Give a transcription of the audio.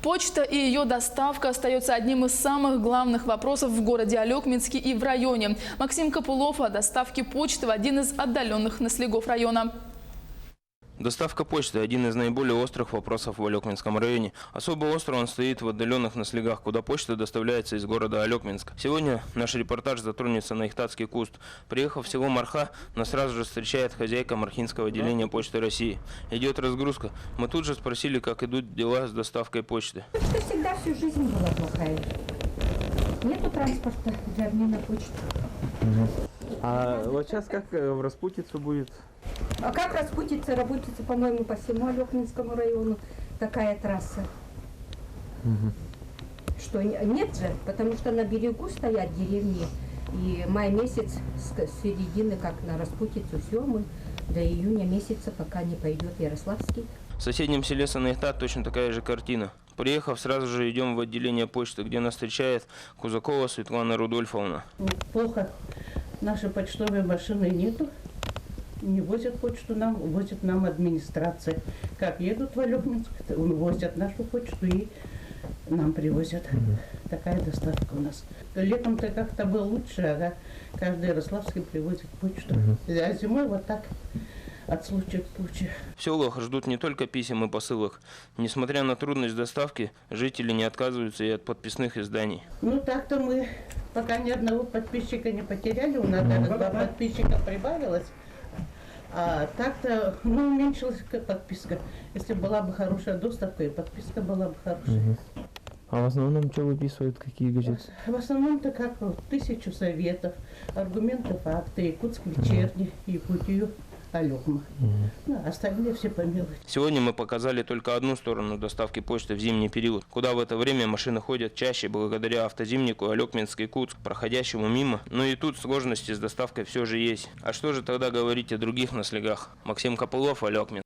Почта и ее доставка остается одним из самых главных вопросов в городе Алекминске и в районе. Максим Копылов о доставке почты в один из отдаленных наслегов района. Доставка почты – один из наиболее острых вопросов в Алекминском районе. Особо остро он стоит в отдаленных наслегах, куда почта доставляется из города Алекминск. Сегодня наш репортаж затронется на Ихтатский куст. Приехав в село Марха, нас сразу же встречает хозяйка Мархинского отделения Почты России. Идет разгрузка. Мы тут же спросили, как идут дела с доставкой почты. Почта всегда всю жизнь была плохая. Нету транспорта для обмена почты. А вот сейчас как в распутицу будет? А как распутиться? Работается, по-моему, по всему Алекминскому району такая трасса. Что нет же, потому что на берегу стоят деревни. И май месяц с середины, как на распутицу, все мы до июня месяца, пока не пойдет Ярославский. В соседнем селе Санаихтат точно такая же картина. Приехав, сразу же идем в отделение почты, где нас встречает Кузакова Светлана Рудольфовна. Плохо. Нашей почтовой машины нету. Не возят почту нам, возит нам администрация. Как едут в Алекминск, возят нашу почту и нам привозят. Такая доставка у нас. Летом-то как-то было лучше, ага. Каждый ярославский привозит почту. А зимой вот так, от случая к случаю. В селах ждут не только писем и посылок. Несмотря на трудность доставки, жители не отказываются и от подписных изданий. Ну так-то мы пока ни одного подписчика не потеряли. У нас даже 2 подписчика прибавилось. А так-то, уменьшилась подписка. Если была бы хорошая доставка, и подписка была бы хорошая. А в основном что выписывают, какие газеты? В основном-то как 1000 советов, аргументы, факты, Якутск вечерний, Якутию, Алекма. Остальные все по мелочи. Сегодня мы показали только одну сторону доставки почты в зимний период, куда в это время машины ходят чаще благодаря автозимнику Алекминск-Якутск, проходящему мимо. Но и тут сложности с доставкой все же есть. А что же тогда говорить о других наслегах? Максим Копылов, Алекминск.